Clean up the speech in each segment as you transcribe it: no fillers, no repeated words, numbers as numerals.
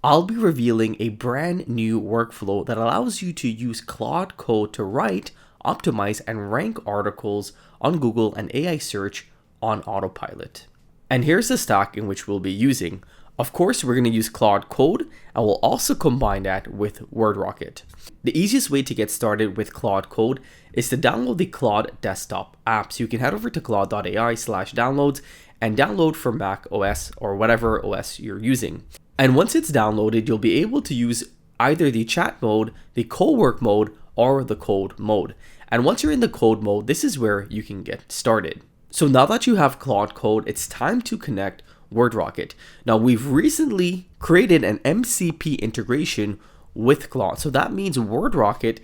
I'll be revealing a brand new workflow that allows you to use Claude Code to write, optimize, and rank articles on Google and AI search on autopilot. And here's the stack in which we'll be using. Of course, we're going to use Claude Code, and we'll also combine that with WordRocket. The easiest way to get started with Claude Code is to download the Claude desktop app. So you can head over to claude.ai/downloads and download for Mac OS or whatever OS you're using. And once it's downloaded, you'll be able to use either the chat mode, the co-work mode, or the code mode. And once you're in the code mode, this is where you can get started. So now that you have Claude Code, it's time to connect WordRocket. Now we've recently created an MCP integration with Claude. So that means WordRocket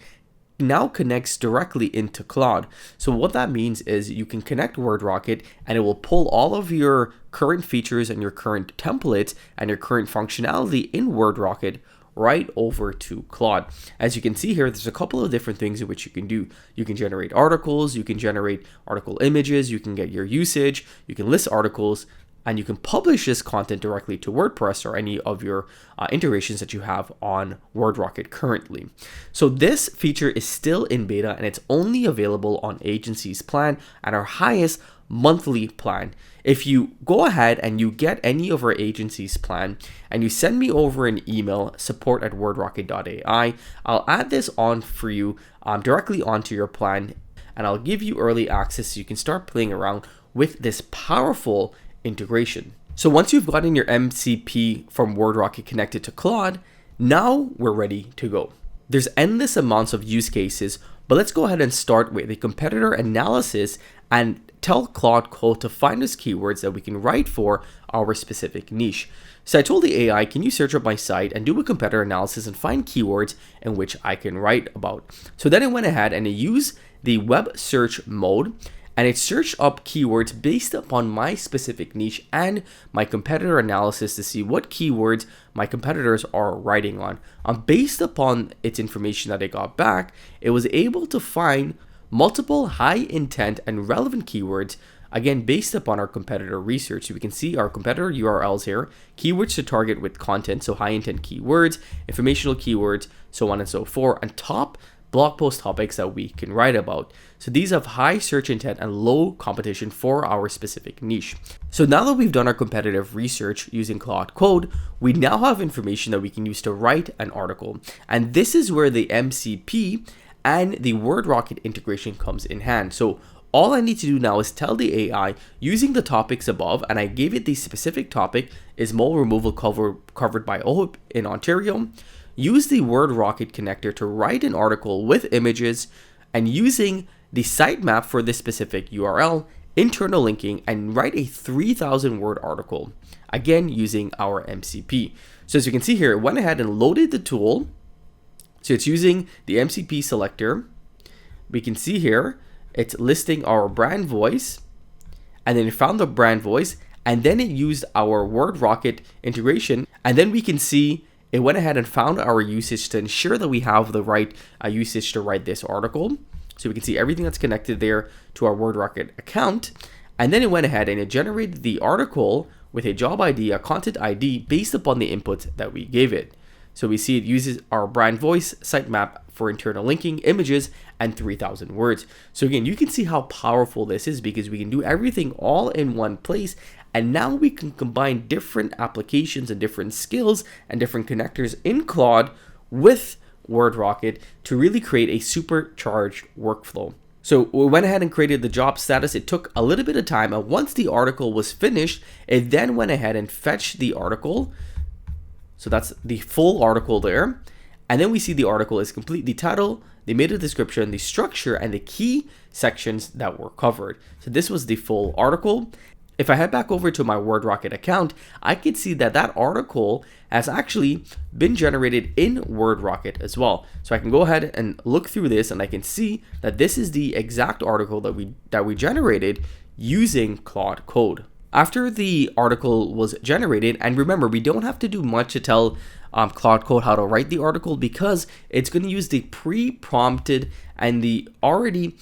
now connects directly into Claude. So what that means is you can connect WordRocket and it will pull all of your current features and your current templates and your current functionality in WordRocket right over to Claude. As you can see here, there's a couple of different things in which you can do. You can generate articles, you can generate article images, you can get your usage, you can list articles, and you can publish this content directly to WordPress or any of your integrations that you have on WordRocket currently. So this feature is still in beta and it's only available on Agency's plan and our highest monthly plan. If you go ahead and you get any of our Agency's plan and you send me over an email, support@wordrocket.ai, I'll add this on for you directly onto your plan, and I'll give you early access so you can start playing around with this powerful integration. So once you've gotten your MCP from WordRocket connected to Claude, now we're ready to go. There's endless amounts of use cases, but let's go ahead and start with a competitor analysis and tell Claude Code to find us keywords that we can write for our specific niche. So I told the AI, can you search up my site and do a competitor analysis and find keywords in which I can write about? So then I went ahead and I used the web search mode, and it searched up keywords based upon my specific niche and my competitor analysis to see what keywords my competitors are writing on. Based upon its information that I got back, it was able to find multiple high intent and relevant keywords, again, based upon our competitor research. So we can see our competitor URLs here, keywords to target with content, so high intent keywords, informational keywords, so on and so forth, and top blog post topics that we can write about. So these have high search intent and low competition for our specific niche. So now that we've done our competitive research using Claude Code, we now have information that we can use to write an article. And this is where the MCP and the WordRocket integration comes in hand. So all I need to do now is tell the AI using the topics above, and I gave it the specific topic is mole removal covered by OHIP in Ontario. Use the WordRocket connector to write an article with images and using the sitemap for this specific URL, internal linking, and write a 3,000 word article, again using our MCP. So as you can see here, it went ahead and loaded the tool. So it's using the MCP selector. We can see here, it's listing our brand voice, and then it found the brand voice, and then it used our WordRocket integration, and then we can see it went ahead and found our usage to ensure that we have the right usage to write this article. So we can see everything that's connected there to our WordRocket account. And then it went ahead and it generated the article with a job ID, a content ID based upon the input that we gave it. So we see it uses our brand voice, sitemap for internal linking, images, and 3,000 words. So again, you can see how powerful this is because we can do everything all in one place. And now we can combine different applications and different skills and different connectors in Claude with WordRocket to really create a supercharged workflow. So we went ahead and created the job status. It took a little bit of time, and once the article was finished, it then went ahead and fetched the article. So that's the full article there. And then we see the article is complete, the title, the meta description, the structure, and the key sections that were covered. So this was the full article. If I head back over to my WordRocket account, I can see that that article has actually been generated in WordRocket as well. So I can go ahead and look through this, and I can see that this is the exact article that we generated using Claude Code. After the article was generated, and remember, we don't have to do much to tell Claude Code how to write the article because it's going to use the pre-prompted and the already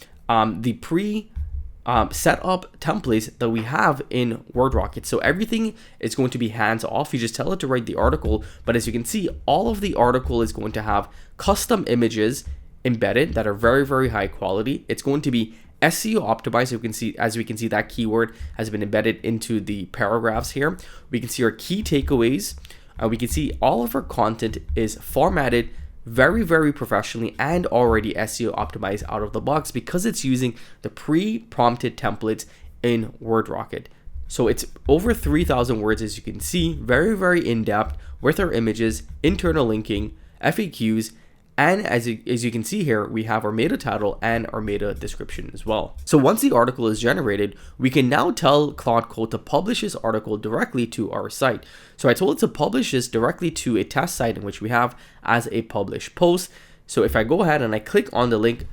set up templates that we have in WordRocket. So everything is going to be hands off. You just tell it to write the article, but as you can see, all of the article is going to have custom images embedded that are very, very high quality. It's going to be SEO optimized. You can see, as we can see, that keyword has been embedded into the paragraphs here. We can see our key takeaways. We can see all of our content is formatted very, very professionally and already SEO optimized out of the box because it's using the pre-prompted templates in WordRocket. So it's over 3,000 words, as you can see, very, very in-depth with our images, internal linking, FAQs, and as you can see here, we have our meta title and our meta description as well. So once the article is generated, we can now tell Claude Code to publish this article directly to our site. So I told it to publish this directly to a test site in which we have as a published post. So if I go ahead and I click on the link,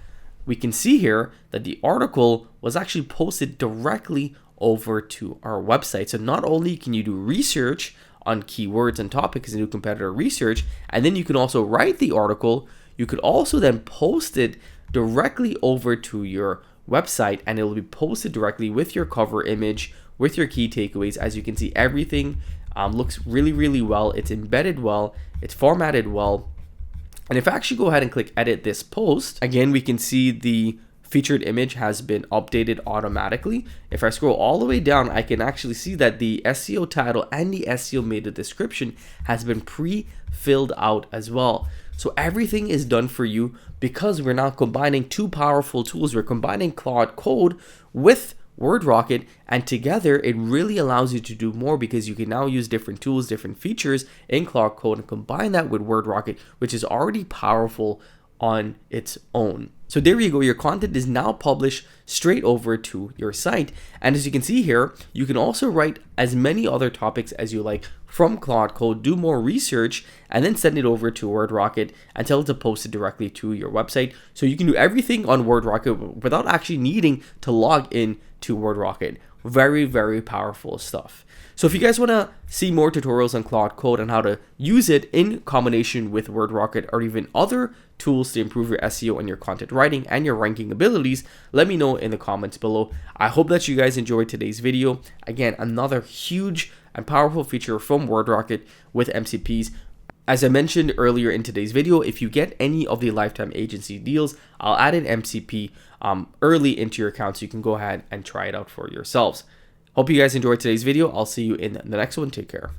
we can see here that the article was actually posted directly over to our website. So not only can you do research on keywords and topics and do competitor research, and then you can also write the article. You could also then post it directly over to your website, and it will be posted directly with your cover image, with your key takeaways. As you can see, everything looks really, really well. It's embedded well, it's formatted well. And if I actually go ahead and click edit this post, again, we can see the featured image has been updated automatically. If I scroll all the way down, I can actually see that the SEO title and the SEO meta description has been pre-filled out as well. So everything is done for you because we're now combining two powerful tools. We're combining Claude Code with WordRocket, and together it really allows you to do more because you can now use different tools, different features in Claude Code and combine that with WordRocket, which is already powerful on its own. So there you go, your content is now published straight over to your site. And as you can see here, you can also write as many other topics as you like from Claude Code, do more research, and then send it over to WordRocket and tell it to post it directly to your website. So you can do everything on WordRocket without actually needing to log in to WordRocket. Very, very powerful stuff. So if you guys want to see more tutorials on Claude Code and how to use it in combination with WordRocket or even other tools to improve your SEO and your content writing and your ranking abilities, let me know in the comments below. I hope that you guys enjoyed today's video. Again, another huge and powerful feature from WordRocket with MCPs. As I mentioned earlier in today's video, if you get any of the lifetime agency deals, I'll add an MCP early into your account so you can go ahead and try it out for yourselves. Hope you guys enjoyed today's video. I'll see you in the next one. Take care.